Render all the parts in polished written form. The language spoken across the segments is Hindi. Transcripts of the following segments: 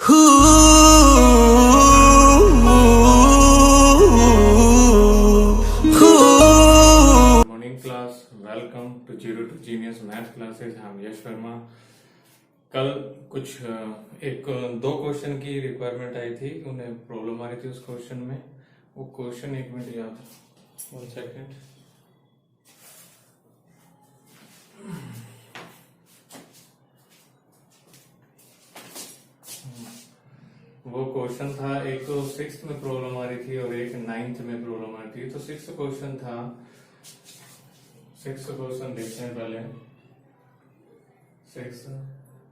Morning class, welcome to zero to genius math classes. हम यश वर्मा। कल कुछ एक दो क्वेश्चन की रिक्वायरमेंट आई थी, उन्हें प्रॉब्लम आ रही थी उस क्वेश्चन में। वो क्वेश्चन एक मिनट याद, 1 सेकेंड। वो क्वेश्चन था, एक तो 6th में प्रॉब्लम आ रही थी और एक 9th में प्रॉब्लम आ रही थी। तो 6th क्वेश्चन था, 6th क्वेश्चन देखते हैं पहले। 6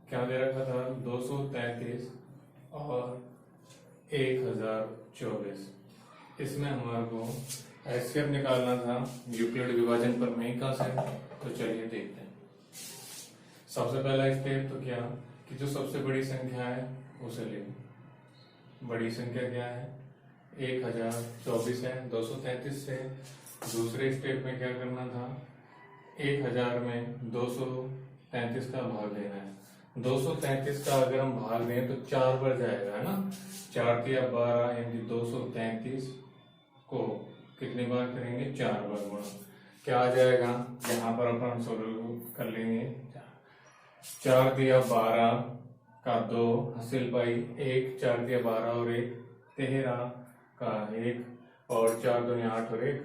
क्या दे रखा था, 233 और 1024। इसमें हमारे को एचसीएफ निकालना था यूक्लिड विभाजन प्रमेय से। तो चलिए देखते हैं। सबसे पहला स्टेप तो क्या कि जो सबसे बड़ी संख्या है उसे ले। बड़ी संख्या क्या है, 1024 है। 233 से दूसरे स्टेप में क्या करना था, 1000 में 233 का भाग देना है। 233 का अगर हम भाग दें तो 4 पर जाएगा, है ना। 4 या 12 यानी 233 को कितनी बार करेंगे, 4 बार गुणा। क्या आ जाएगा, यहाँ पर अपन सोल्व कर लेंगे। 4 या 12 का 2 हासिल पाई 1, 4 या 12 और 1 13 का 1 और 4 दूनी 8 और 1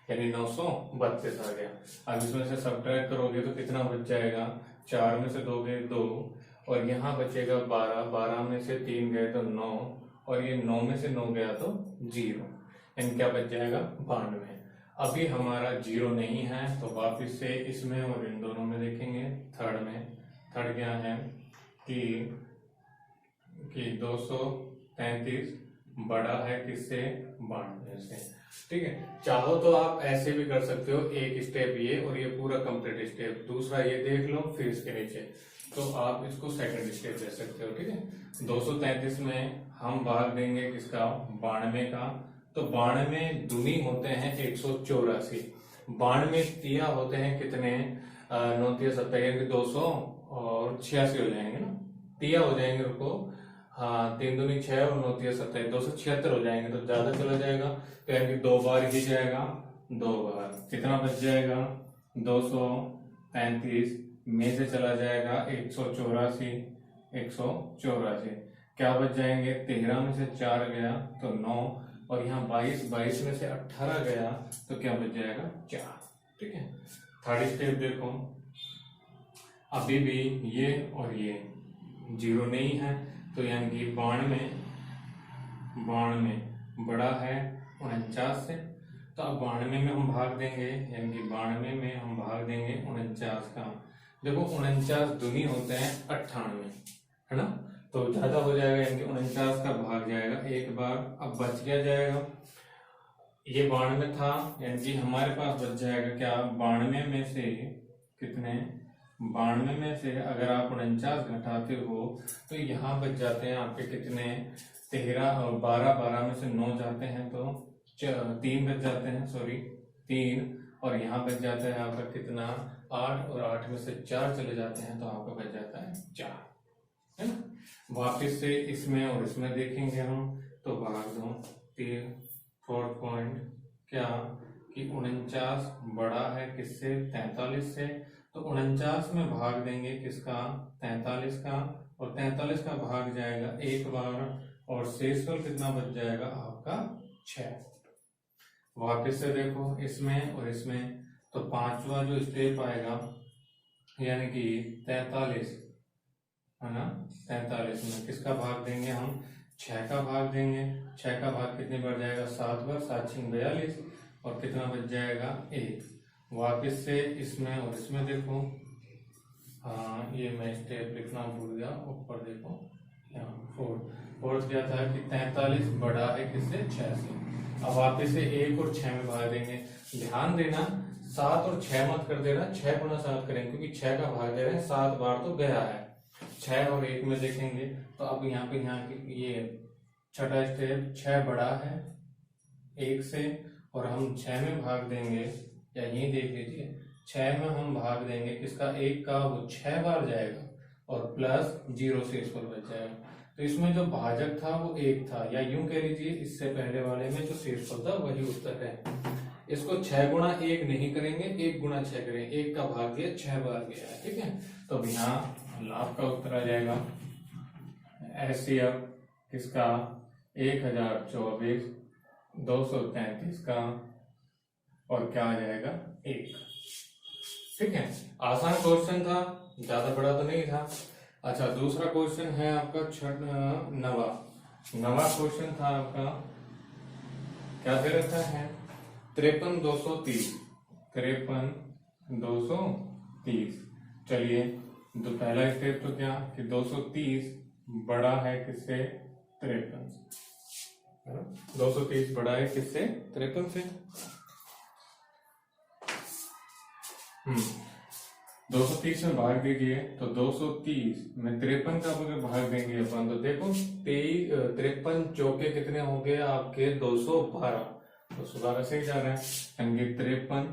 यानी 932 आ गया। अब इसमें से सब्ट्रैक्ट करोगे तो कितना बच जाएगा, 4 में से 2 गए 2 और यहाँ बचेगा 12, 12 में से 3 गए तो 9 और ये 9 में से 9 गया तो 0, यानी क्या बच जाएगा 92। अभी हमारा 0 नहीं है तो वापिस से इसमें और इन दोनों में देखेंगे। थर्ड में, थर्ड क्या है कि 233 बड़ा है किससे, 92 से। ठीक है, चाहो तो आप ऐसे भी कर सकते हो, एक स्टेप ये और ये पूरा कंप्लीट स्टेप, दूसरा ये देख लो फिर इसके नीचे, तो आप इसको सेकंड स्टेप ले सकते हो। ठीक है, 233 में हम भाग देंगे किसका, 92 का। तो 92 दूनी होते हैं 184, 92 तिया होते हैं कितने, 9 तिया 27 200 और 86 हो जाएंगे ना, तिया हो जाएंगे। रुको, हाँ 3 दूनी 6 और 9 तिया 27 276 हो जाएंगे। तो ज्यादा चला जाएगा तो यानी 2 बार ही जाएगा, 2 बार कितना बच जाएगा, 233 में से चला जाएगा 184, 184 क्या बच जाएंगे, 13 में से 4 गया तो 9 और यहाँ 22, 22 में से 18 गया तो क्या बच जाएगा 4। ठीक है, थर्ड स्टेप देखो, अभी भी ये और ये 0 नहीं है तो यानी कि 92 बड़ा है 49 से। तो अब 92 में हम भाग देंगे, यानी कि 92 में हम भाग देंगे 49 का। देखो 49 दूनी होते हैं 98, है ना, तो ज्यादा हो जाएगा यानी कि 49 का भाग जाएगा एक बार। अब बच क्या जाएगा, ये 92 था यानी कि हमारे पास बच जाएगा क्या, 92 में से कितने, 92 में से अगर आप 49 घटाते हो तो यहाँ बच जाते हैं आपके कितने, 13 और 12, 12 में से 9 जाते हैं तो 3 बच जाते हैं, सॉरी 3 और यहाँ बच जाता है आपका कितना, 8 और 8 में से 4 चले जाते हैं तो आपका बच जाता है 4, है ना। वापिस से इसमें और इसमें देखेंगे हम तो भाग दो 3, 4 पॉइंट क्या कि 49 बड़ा है किससे, 43 से। तो 49 में भाग देंगे किसका, 43 का, और 43 का भाग जाएगा एक बार और शेषफल कितना बच जाएगा आपका 6। वापिस से देखो इसमें और इसमें, तो पांचवा जो स्टेप आएगा यानी कि 43, है ना, 43 में किसका भाग देंगे हम, 6 का भाग देंगे। 6 का भाग कितनी बढ़ जाएगा, 7 बार, 7 6 42 और कितना बच जाएगा 1। वापिस से इसमें और इसमें देखो, हाँ ये मैं स्टेप लिखना भूल गया, ऊपर देखो यहाँ फोर्थ क्या था कि 43 बड़ा है किससे, 6 से। अब वापिस से 1 और 6 में भाग देंगे। ध्यान देना 7 और 6 मत कर देना, 6 गुना 7 करेंगे क्योंकि 6 का भाग दे रहे हैं, 7 बार तो गया है। 6 और 1 में देखेंगे तो अब यहाँ पे ये छठा स्टेप, 6 बड़ा है 1 से और हम 6 में भाग देंगे, या यही देख लीजिए 6 में हम भाग देंगे किसका, 1 का, वो 6 बार जाएगा और प्लस 0 शेषफल बच जाएगा। तो इसमें जो भाजक था वो 1 था, या यूं कह लीजिए इससे पहले वाले में जो शेषफल था वही उत्तर है। इसको 6 गुणा 1 नहीं करेंगे, 1 गुणा 6 करेंगे। 1 का भाग दिया 6 बार गया है, ठीक है। तो अब यहाँ आपका उत्तर आ जाएगा HCF किसका 1024 233 का, और क्या आ जाएगा 1, ठीक है। आसान क्वेश्चन था, ज्यादा बड़ा तो नहीं था। अच्छा, दूसरा क्वेश्चन है आपका नवा क्वेश्चन था आपका, क्या दे रखा है 53 230। चलिए, तो पहला स्टेप तो क्या कि 230 बड़ा है किससे 53 से, 230 बड़ा है किससे 53 से। 230 में भाग दीजिए, तो 230 में 53 का अगर भाग देंगे अपन, तो देखो 53 चौके कितने हो गए आपके 212, 212 से ही जा रहा है, यानी 53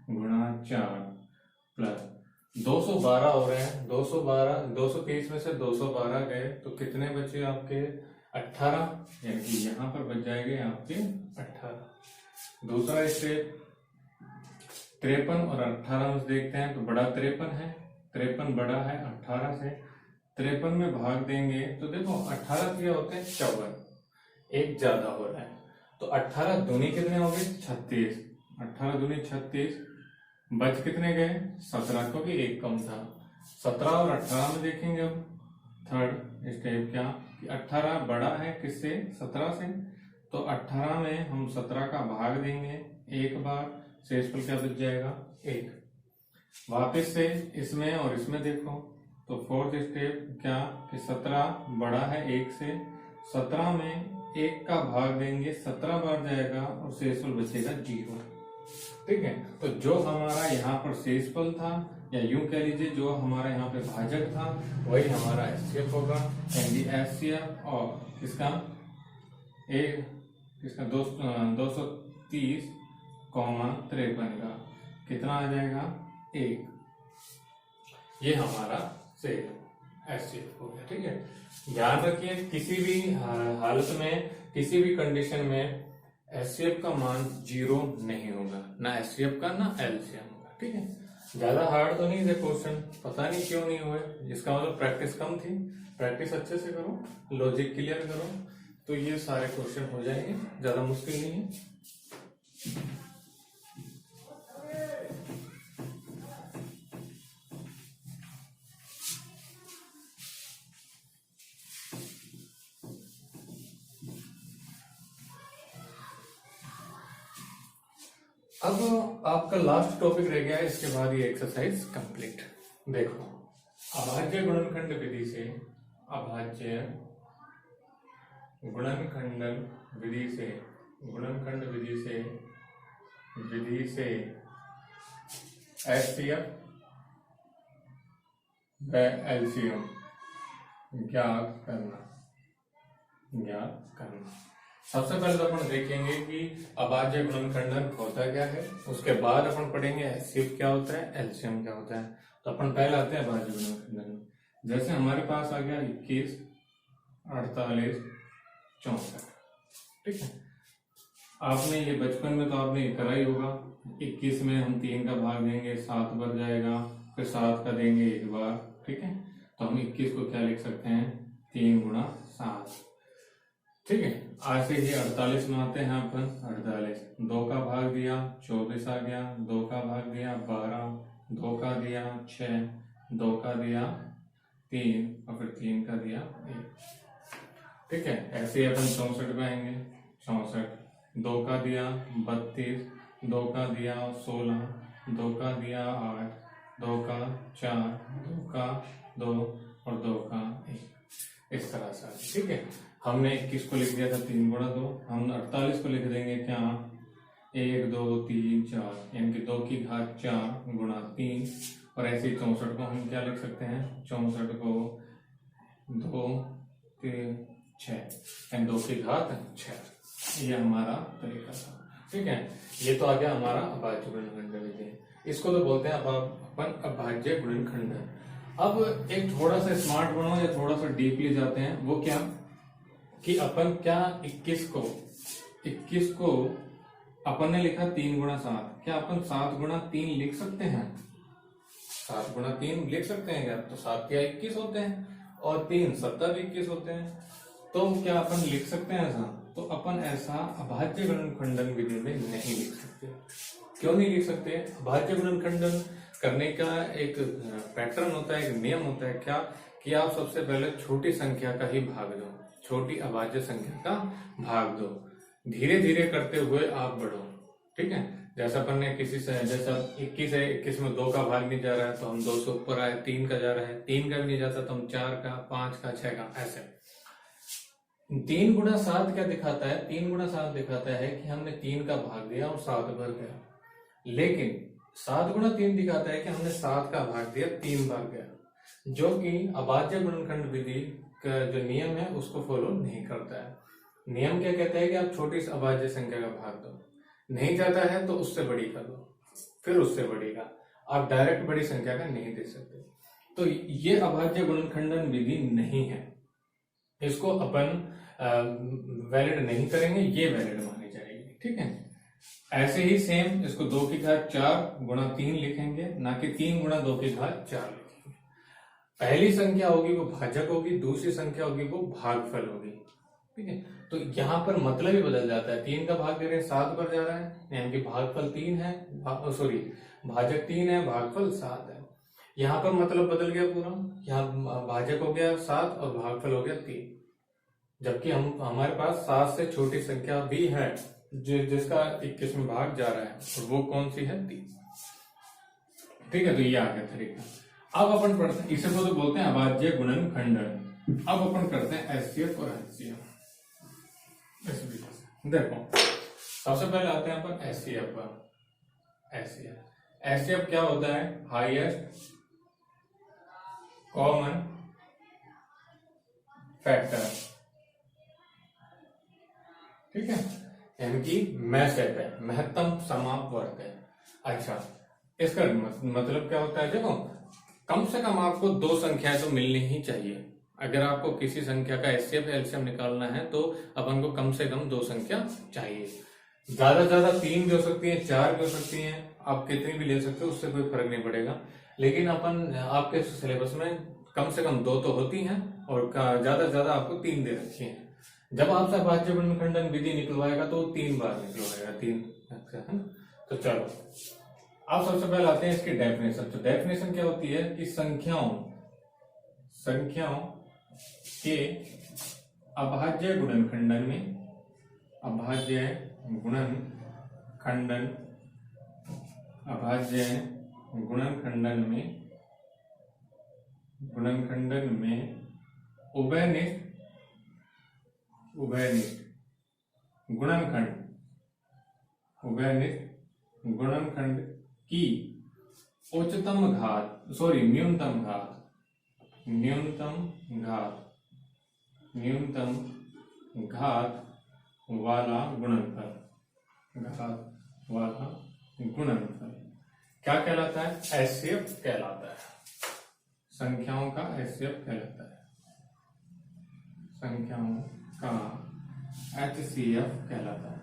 गुणा 4 प्लस 212 हो रहे हैं। 230 में से 212 गए तो कितने बचे आपके 18, यानी कि यहाँ पर बच जाएंगे आपके 18। दूसरा स्टेप 53 और 18 में देखते हैं, तो बड़ा 53 है, 53 बड़ा है 18 से। 53 में भाग देंगे तो देखो 18 क्या होते हैं 54, एक ज्यादा हो रहा है, तो 18 दूनी कितने हो गए 36, 18 दूनी 36, बच कितने गए 17, क्योंकि एक कम था। 17 और 18 में देखेंगे अब थर्ड स्टेप क्या कि 18 बड़ा है किससे 17 से, तो 18 में हम 17 का भाग देंगे एक बार, शेषफल क्या बच जाएगा 1। वापस से इसमें और इसमें देखो, तो फोर्थ स्टेप क्या कि 17 बड़ा है 1 से, 17 में 1 का भाग देंगे 17 बार जाएगा और शेषफल बचेगा 0, ठीक है। तो जो हमारा यहाँ पर शेषफल था, या यूं कह लीजिए जो हमारा यहाँ पे भाजक था, वही हमारा HCF होगा। HCF और किसका 230 53 का कितना आ जाएगा 1, ये हमारा HCF हो गया, ठीक है। ध्यान रखिए किसी भी हालत में, किसी भी कंडीशन में HCF का मान 0 नहीं होगा, ना HCF का ना LCM होगा, ठीक है। ज्यादा हार्ड तो नहीं थे क्वेश्चन, पता नहीं क्यों नहीं हुए, जिसका मतलब प्रैक्टिस कम थी। प्रैक्टिस अच्छे से करो, लॉजिक क्लियर करो, तो ये सारे क्वेश्चन हो जाएंगे, ज्यादा मुश्किल नहीं है। अब आपका लास्ट टॉपिक रह गया है, इसके बाद ये एक्सरसाइज कंप्लीट। देखो, अभाज्य गुणनखंड विधि से, अभाज्य गुणनखंड विधि से HCF व LCM ज्ञात करना। सबसे पहले तो अपन देखेंगे कि अभाज्य गुणनखंड होता क्या है, उसके बाद अपन पढ़ेंगे HCF क्या होता है, LCM क्या होता है। तो अपन पहले आते हैं अभाज्य गुणनखंड। जैसे हमारे पास आ गया 21 48 64, ठीक है। आपने ये बचपन में तो आपने ये करा ही होगा, 21 में हम 3 का भाग देंगे 7 बार जाएगा, फिर 7 का देंगे 1 बार, ठीक है। तो हम 21 को क्या लिख सकते हैं 3 गुणा 7, ठीक है। आज से ही 48 में आते हैं अपन। 48 2 का भाग दिया 24 आ गया, 2 का भाग दिया 12, 2 का दिया 6, 2 का दिया 3 और फिर 3 का दिया 1, ठीक है। ऐसे ही अपन 64 पे आएंगे। 64 2 का दिया 32, 2 का दिया 16, 2 का दिया 8, 2 का 4, 2 का 2 और 2 का 1, इस तरह से, ठीक है। हमने 21 को लिख दिया था 3 गुणा 2, हम 48 को लिख देंगे क्या 1 2 3 4, यानी कि 2 की घात 4 गुणा 3, और ऐसे ही 64 को हम क्या लिख सकते हैं 64 को 2 3 6, यानी 2 की घात 6। ये हमारा तरीका था, ठीक है। ये तो आ गया हमारा अभाज्य गुणनखंड विधि, इसको तो बोलते हैं अपन अभाज्य गुणनखंड। अब एक थोड़ा सा स्मार्ट बनो या थोड़ा सा डीपली जाते हैं, वो क्या कि अपन क्या 21 को अपन ने लिखा 3 गुणा 7, क्या अपन 7 गुणा 3 लिख सकते हैं? 7 गुणा 3 लिख सकते हैं क्या? तो 7 क्या 21 होते हैं, और 3 7 भी 21 होते हैं, तो क्या अपन लिख सकते हैं ऐसा? तो अपन ऐसा अभाज्य गुणनखंडन विधि में नहीं लिख सकते। क्यों नहीं लिख सकते? अभाज्य गुणनखंडन करने का एक पैटर्न होता है, एक नियम होता है, क्या कि आप सबसे पहले छोटी संख्या का ही भाग दो, छोटी अभाज्य संख्या का भाग दो, धीरे धीरे करते हुए आप बढ़ो। ठीक है, जैसा अपन ने किसी से, जैसा 21 है, 21 में 2 का भाग नहीं जा रहा है तो हम 2 से ऊपर आए, 3 का जा रहा है, 3 का भी नहीं जाता तो हम 4 का, 5 का, 6 का, ऐसे। 3 गुणा 7 क्या दिखाता है? 3 गुणा 7 दिखाता है कि हमने 3 का भाग दिया और 7 भर गया, लेकिन 7 गुणा 3 दिखाता है कि हमने 7 का भाग दिया, 3 भाग गया, जो कि अभाज्य गुणनखंड विधि का जो नियम है उसको फॉलो नहीं करता है। नियम क्या कहता है कि आप छोटी अभाज्य संख्या का भाग दो, नहीं जाता है तो उससे बड़ी कर दो, फिर उससे बड़ी का, आप डायरेक्ट बड़ी संख्या का नहीं दे सकते। तो ये अभाज्य गुणनखंडन विधि नहीं है, इसको अपन वैलिड नहीं करेंगे, ये वैलिड मानी जाएगी। ठीक है, ऐसे ही सेम इसको 2 की घात 4 गुणा 3 लिखेंगे, ना कि 3 गुणा 2 की घात 4 लिखेंगे। पहली संख्या होगी वो भाजक होगी, दूसरी संख्या होगी वो भागफल होगी। ठीक है, तो यहाँ पर मतलब ही बदल जाता है, 3 का भाग दे रहे हैं 7 पर जा रहा है, यानी कि भागफल 3 है, सॉरी भाजक 3 है, भागफल 7 है। यहाँ पर मतलब बदल गया पूरा, यहाँ भाजक हो गया 7 और भागफल हो गया 3, जबकि हमारे पास 7 से छोटी संख्या भी है जिसका 21 में भाग जा रहा है, और वो कौन सी है? 3। ठीक है, तो ये आ गया तरीका। अब अपन पढ़ते हैं, इसे तो बोलते हैं अभाज्य गुणनखंडन। अब अपन करते हैं एचसीएफ और एचसीएफ। देखो, सबसे पहले आते हैं अपन एचसीएफ पर। एचसीएफ क्या होता है? Highest common factor. ठीक है, यानी कि मैसेप है, महत्तम समापवर्ग है। अच्छा, इसका मतलब क्या होता है? देखो, कम से कम आपको 2 संख्याएं तो मिलनी ही चाहिए। अगर आपको किसी संख्या का एचसीएफ एलसीएम निकालना है तो अपन को कम से कम 2 संख्या चाहिए। ज्यादा से ज्यादा 3 भी हो सकती है, 4 भी हो सकती है, आप कितनी भी ले सकते हो, उससे कोई फर्क नहीं पड़ेगा। लेकिन अपन आपके सिलेबस में कम से कम 2 तो होती हैं, और ज्यादा से ज्यादा आपको 3 दे रखी है। जब आपसे अभाज्य गुणनखंडन विधि निकलवाएगा तो 3 बार निकलवाएगा, 3। तो चलो, अब सबसे पहले आते हैं इसकी डेफिनेशन। तो डेफिनेशन क्या होती है कि संख्याओं के अभाज्य गुणनखंडन में, अभाज्य गुणनखंडन में उभयनिष्ठ गुणनखंड की उच्चतम घात, न्यूनतम घात वाला गुणनफल क्या कहलाता है? एचसीएफ कहलाता है। संख्याओं का एचसीएफ कहलाता है, संख्याओं का एचसीएफ कहलाता है।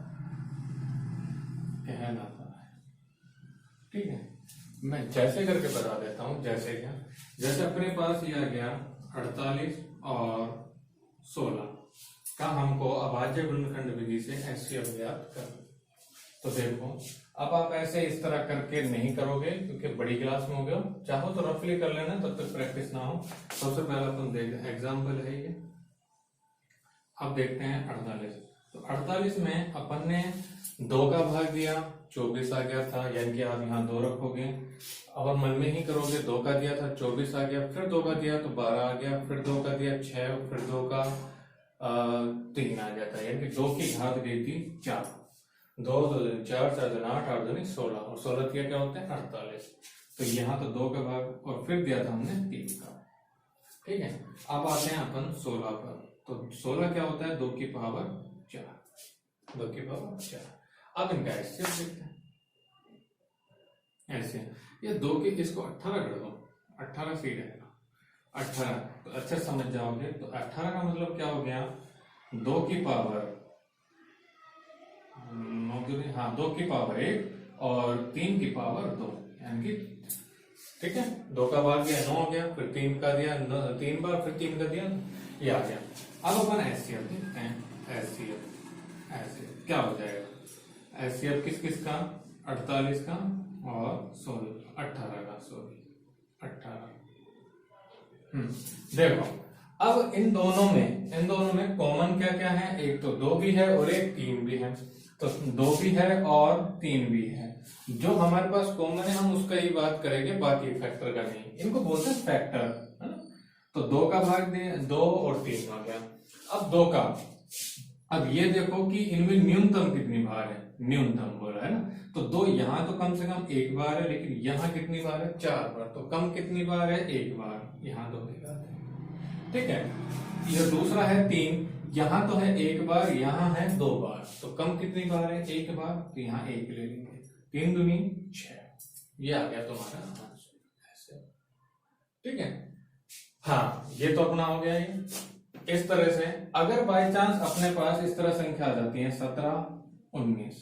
ठीक है, मैं जैसे करके बता देता हूं। जैसे क्या? जैसे अपने पास ये आ गया 48 और 16 का हमको अभाज्य गुणनखंड विधि से एचसीएफ ज्ञात करना। तो देखो, अब आप ऐसे इस तरह करके नहीं करोगे क्योंकि बड़ी क्लास में हो गए, चाहो तो रफली कर लेना, तब तक प्रैक्टिस ना हो। सबसे पहला अपन देखते हैं, एग्जाम्पल है ये। अब देखते हैं 48। तो 48 में अपन ने 2 का भाग दिया, 24 आ गया था, यानी कि आप यहाँ 2 रखोगे। अब आप मन में ही करोगे, 2 का दिया था 24 आ गया, फिर 2 का दिया तो 12 आ गया, फिर 2 का दिया 6, फिर 2 का 3 आ गया था, यानी कि 2 की घात गई थी 4। 2 2 4 4 8 8 2 16, और 16 क्या होते हैं? 48। तो यहाँ तो 2 का भाग और फिर दिया था हमने 3 का। ठीक है, अब आते हैं अपन 16 पर। तो 16 क्या होता है? 2 की पावर 4, 2 की पावर 4। अब इनका एचसीएफ देखते हैं। ऐसे ये 2 के, इसको 18 कर दो, 18 सही रहेगा। 18, तो अच्छा समझ जाओगे। तो 18 का मतलब क्या हो गया, 2 की पावर 9, हाँ 2 की पावर 1 और 3 की पावर 2, यानी कि ठीक है, 2 का भाग गया 9 हो गया, फिर 3 का दिया 3 बार, फिर 3 का दिया, ये आ गया। अब अपन एचसीएफ देखते हैं। एचसीएफ क्या हो जाएगा, एचसीएफ किस किस का, 48 का और 18 का, 18। देखो अब इन दोनों में कॉमन क्या क्या है, एक तो 2 भी है और एक 3 भी है। तो 2 भी है और 3 भी है, जो हमारे पास कॉमन है हम उसका ही बात करेंगे, बाकी फैक्टर का नहीं। इनको बोलते हैं फैक्टर, है ना। तो 2 का भाग दे 2 और 3 आ गया। अब 2 का, अब ये देखो कि इनमें न्यूनतम कितनी बार है, न्यूनतम बोला है ना। तो 2 यहाँ तो कम से कम 1 बार है, लेकिन यहाँ कितनी बार है, 4 बार। तो कम कितनी बार है, 1 बार, यहाँ 2 की बात है, ठीक है। ये दूसरा है 3, यहाँ तो है 1 बार, यहाँ है 2 बार, तो कम कितनी बार है, 1 बार, तो यहाँ 1 ले लेंगे, 3 दूनी 6, ये आ गया तुम्हारा आंसर, ऐसे, ठीक है। हाँ ये तो अपना हो गया ये। इस तरह से अगर बाय चांस अपने पास इस तरह संख्या आ जाती है 17, 19,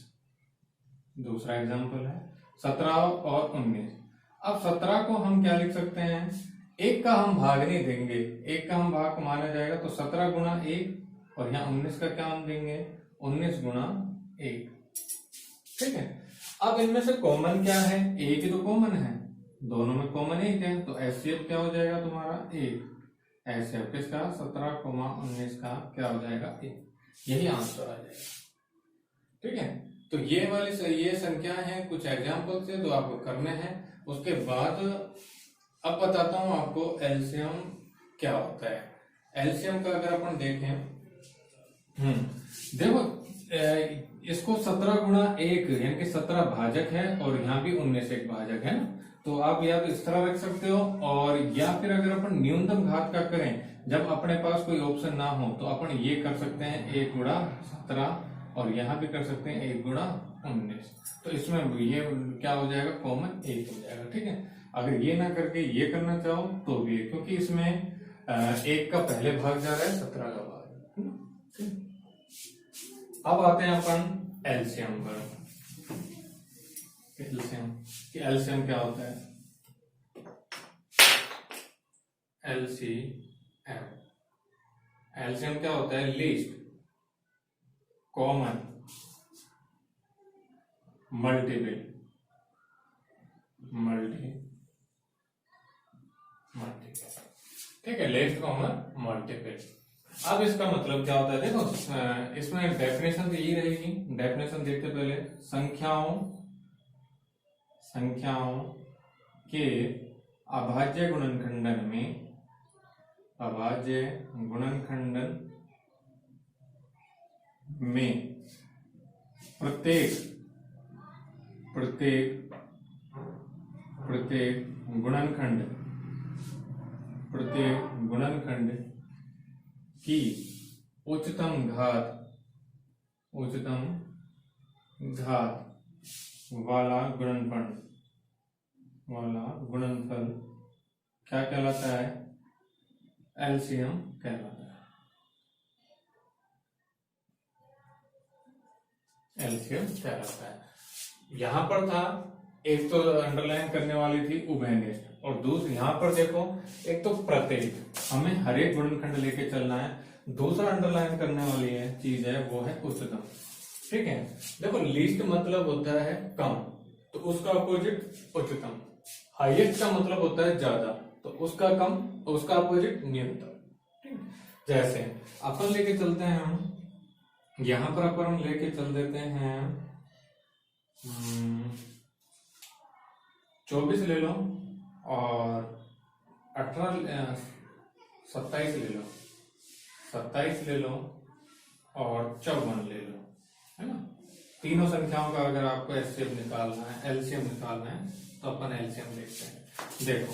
दूसरा एग्जांपल है 17 और 19। अब 17 को हम क्या लिख सकते हैं, 1 का हम भाग नहीं देंगे, 1 का हम भाग माना जाएगा, तो 17 गुना 1, और यहाँ 19 का क्या हम देंगे, 19 गुना 1, ठीक है। अब इनमें से कॉमन क्या है, 1 ही तो कॉमन है, दोनों में कॉमन 1 है, तो एचसीएफ क्या हो जाएगा तुम्हारा 1। एचसीएफ किसका, 17, 19 का क्या हो जाएगा 1, यही आंसर आ जाएगा, ठीक है। तो ये वाली ये संख्या है, कुछ एग्जाम्पल से तो आपको करने हैं। उसके बाद अब बताता हूं आपको एलसीएम क्या होता है। एलसीएम का अगर अपन देखें, देखो इसको 17 गुना 1 यानी कि 17 भाजक है, और यहाँ भी 19 एक भाजक है ना। तो आप या तो इस तरह रख सकते हो, और या फिर अगर अपन न्यूनतम घात का करें, जब अपने पास कोई ऑप्शन ना हो, तो अपन ये कर सकते हैं 1 गुणा 17, और यहाँ भी कर सकते हैं 1 गुणा 19। तो इसमें ये क्या हो जाएगा, कॉमन 1 हो जाएगा, ठीक है। अगर ये ना करके ये करना चाहो तो भी, क्योंकि इसमें 1 का पहले भाग जा रहा है, 17 का भाग। अब आते हैं अपन एलसीएम पर। एलसीएम क्या होता है, एलसीएम क्या होता है, लीस्ट कॉमन मल्टीपल, ठीक है, लीस्ट कॉमन मल्टीपल। अब इसका मतलब क्या होता है, देखो इसमें डेफिनेशन तो यही रहेगी। डेफिनेशन देखते पहले, संख्याओं के अभाज्य गुणनखंडन में प्रत्येक गुणनखंड की उच्चतम घात वाला गुणनफल क्या कहलाता है, एलसीएम कहलाता है। एलसीएम कहलाता है। यहां पर था, एक तो अंडरलाइन करने वाली थी उभयनिष्ठ, और दूसरी यहां पर देखो, एक तो प्रत्येक, हमें हर एक गुणनखंड लेके चलना है। दूसरा अंडरलाइन करने वाली है चीज है वो है उच्चतम, ठीक है। देखो लीस्ट मतलब होता है कम, तो उसका अपोजिट उच्चतम। हाईएस्ट का मतलब होता है ज्यादा, तो उसका कम, उसका अपोजिट न्यूनतम। जैसे अपन लेके चलते हैं हम, यहां पर अपन लेके चल देते हैं 24 ले लो, और 27 ले लो, 27 ले लो, और 54 ले लो, है ना। तीनों संख्याओं का अगर आपको एलसीएम निकालना है, तो अपन एलसीएम देखते हैं। देखो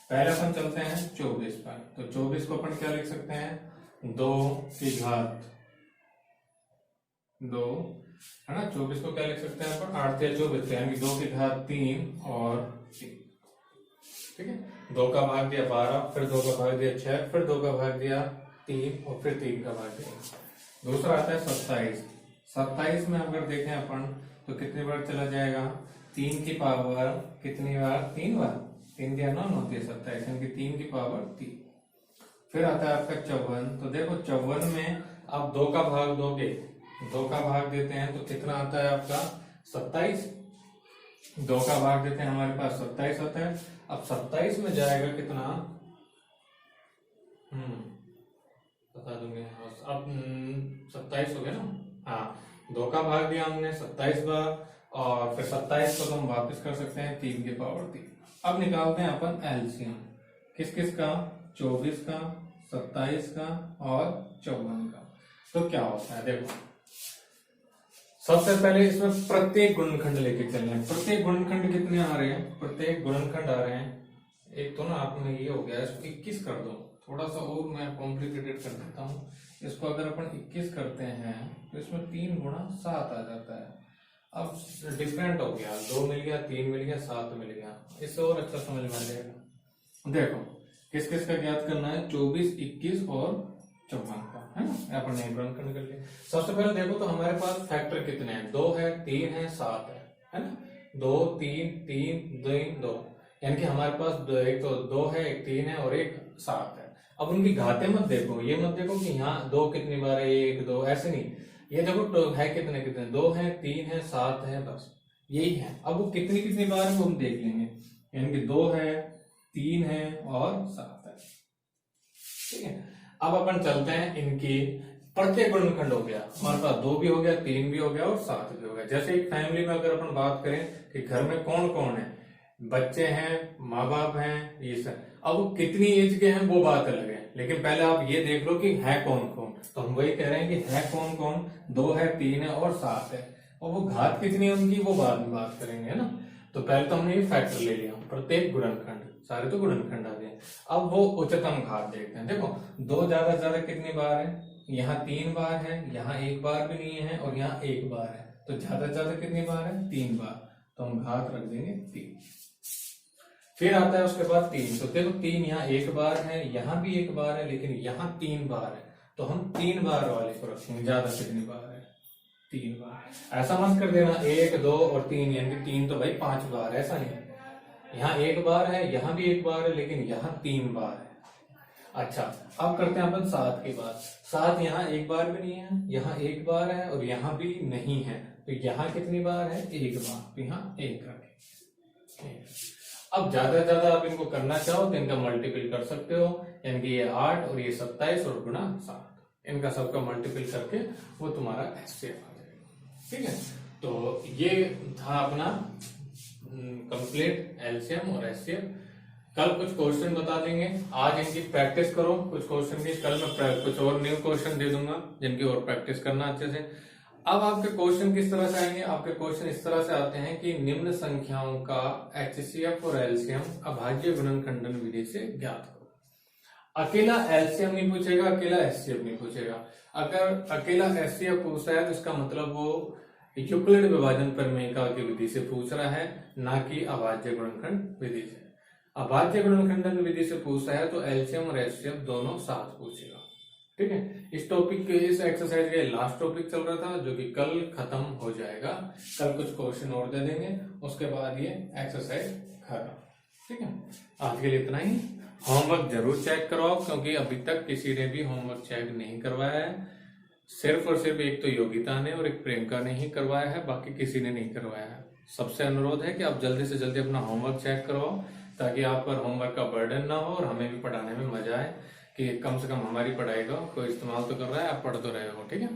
पहले अपन चलते हैं 24 पर, तो 24 को अपन क्या लिख सकते हैं, 2 की घात 2, है ना। 24 को क्या लिख सकते हैं अपन, 8 या 24, यानी 2 की घात 3 और 3, ठीक है, 2 का भाग दिया 12, फिर 2 का भाग दिया 6, फिर 2 का भाग दिया 3 और फिर 3 का भाग दिया। दूसरा आता है 27। 27 में अगर देखें अपन तो कितनी बार चला जाएगा, 3 की पावर कितनी बार, 3 बार, 3 दिया 9 होती है 27, यानी कि 3 की पावर 3। फिर आता है आपका 54। तो देखो 54 में आप 2 का भाग दोगे, 2 का भाग देते हैं तो कितना आता है आपका 27। 2 का भाग देते हैं हमारे पास 27 आता है। अब 27 में जाएगा कितना, बता दूंगे, अब 27 हो गया ना। हाँ, 2 का भाग दिया हमने 27 बार, और फिर 27 को तो हम वापस कर सकते हैं 3 की पावर 3। अब निकालते हैं अपन एलसीएम, किस किस का, 24 का, 27 का और 54 का। तो क्या होता है देखो, सबसे पहले इसमें प्रत्येक गुणनखंड लेके चलना है। प्रत्येक गुणनखंड कितने आ रहे हैं, प्रत्येक गुणनखंड आ रहे हैं, एक तो ना आपने ये हो गया, इसको 21 कर दो, थोड़ा सा और मैं कॉम्प्लिकेटेड कर देता हूँ। इसको अगर अपन 21 करते हैं तो इसमें 3 गुणा 7 आ जाता है। अब डिफरेंट हो गया, 2 मिल गया, 3 मिल गया, 7 मिल गया, इससे और अच्छा समझ में आ जाएगा। देखो किस किस का ज्ञात करना है, 24, 21 और 54 का, है ना। अपन ने गुणनखंड कर लिया। सबसे पहले देखो तो हमारे पास फैक्टर कितने हैं, 2 है, 3 है, 7 है ना। 2 3 3 2 2, यानी कि हमारे पास एक तो 2 है, एक 3 है और एक 7 है। अब उनकी घातें मत देखो, ये मत देखो कि यहाँ 2 कितनी बार है, 1 2, ऐसे नहीं। ये देखो तो है कितने कितने, 2 है, 3 है, 7 है, बस यही है। अब वो कितनी कितनी बार है वो हम देख लेंगे, यानी कि 2 है, 3 है और 7 है। ठीक है, अब अपन चलते हैं इनकी प्रत्येक गुणनखंड हो गया हमारे पास, 2 भी हो गया, 3 भी हो गया और 7 भी हो गया। जैसे एक फैमिली में अगर अपन बात करें कि घर में कौन कौन है, बच्चे हैं, माँ बाप हैं, ये सब। अब वो कितनी एज के हैं वो बात अलग है, लेकिन पहले आप ये देख लो कि है कौन कौन। तो हम वही कह रहे हैं कि है कौन कौन, 2 है, 3 है और 7 है, और वो घात कितनी है उनकी वो बाद में बात करेंगे, है ना। तो पहले तो हमने ये फैक्टर ले लिया, प्रत्येक गुणनखंड, सारे तो गुणनखंड आ गए। अब वो उच्चतम घात देखते हैं। देखो 2 ज्यादा से ज्यादा कितनी बार है, यहाँ 3 बार है, यहाँ 1 बार भी नहीं है और यहाँ 1 बार है, तो ज्यादा से ज्यादा कितनी बार है, 3 बार, तो हम घात रख देंगे 3। फिर आता है उसके बाद 3। तो देखो 3 यहाँ 1 बार है, यहाँ भी 1 बार है, लेकिन यहाँ 3 बार है, तो हम 3 बार वाले को रखेंगे। ज्यादा कितनी बार है, 3 बार। ऐसा मत कर देना 1 2 और 3, यानी 3 तो भाई 5 बार, ऐसा नहीं। यहाँ 1 बार है, यहाँ भी 1 बार है, लेकिन यहाँ 3 बार है। अच्छा, अब करते हैं अपन 7 की बात। 7 यहाँ 1 बार भी नहीं है, यहाँ 1 बार है और यहाँ भी नहीं है, तो यहाँ कितनी बार है, 1 बार, तो यहाँ 1 रखें। अब ज्यादा से ज्यादा आप इनको करना चाहो तो इनका मल्टीपल कर सकते हो, यानी कि ये 8 और ये 27 और गुणा 7, इनका सबका मल्टीपल करके वो तुम्हारा एचसीएफ आ जाएगा। ठीक है, तो ये था अपना कंप्लीट एलसीएम और एचसीएफ। कल कुछ क्वेश्चन बता देंगे, आज इनकी प्रैक्टिस करो कुछ क्वेश्चन की, कल मैं कुछ और न्यू क्वेश्चन दे दूंगा जिनकी और प्रैक्टिस करना अच्छे से। अब आपके क्वेश्चन किस तरह से आएंगे, आपके क्वेश्चन इस तरह से आते हैं कि निम्न संख्याओं का एचसीएफ और एलसीएम अभाज्य गुणनखंडन विधि से ज्ञात करो। अकेला एलसीएम नहीं पूछेगा, अकेला एचसीएफ नहीं पूछेगा। अगर अकेला एचसीएफ पूछ रहा है तो इसका मतलब वो यूक्लिड विभाजन प्रमेय की विधि से पूछ रहा है, ना कि अभाज्य गुणनखंड विधि से। अभाज्य गुणनखंडन विधि से पूछ रहा है तो एलसीएम और एचसीएफ दोनों साथ पूछेगा। ठीक है, इस टॉपिक के, इस एक्सरसाइज का लास्ट टॉपिक चल रहा था जो कि कल खत्म हो जाएगा। कल कुछ क्वेश्चन और दे देंगे, उसके बाद ये एक्सरसाइज खत्म। ठीक है, आज के लिए इतना ही। होमवर्क जरूर चेक करवाओ, क्योंकि अभी तक किसी ने भी होमवर्क चेक नहीं करवाया है। सिर्फ और सिर्फ एक तो योगिता ने और एक प्रियंका ने ही करवाया है, बाकी किसी ने नहीं करवाया है। सबसे अनुरोध है कि आप जल्दी से जल्दी अपना होमवर्क चेक करवाओ, ताकि आप पर होमवर्क का बर्डन ना हो और हमें भी पढ़ाने में मजा आए, कि कम से कम हमारी पढ़ाई का कोई इस्तेमाल तो कर रहा है, आप पढ़ तो रहे हो। ठीक है।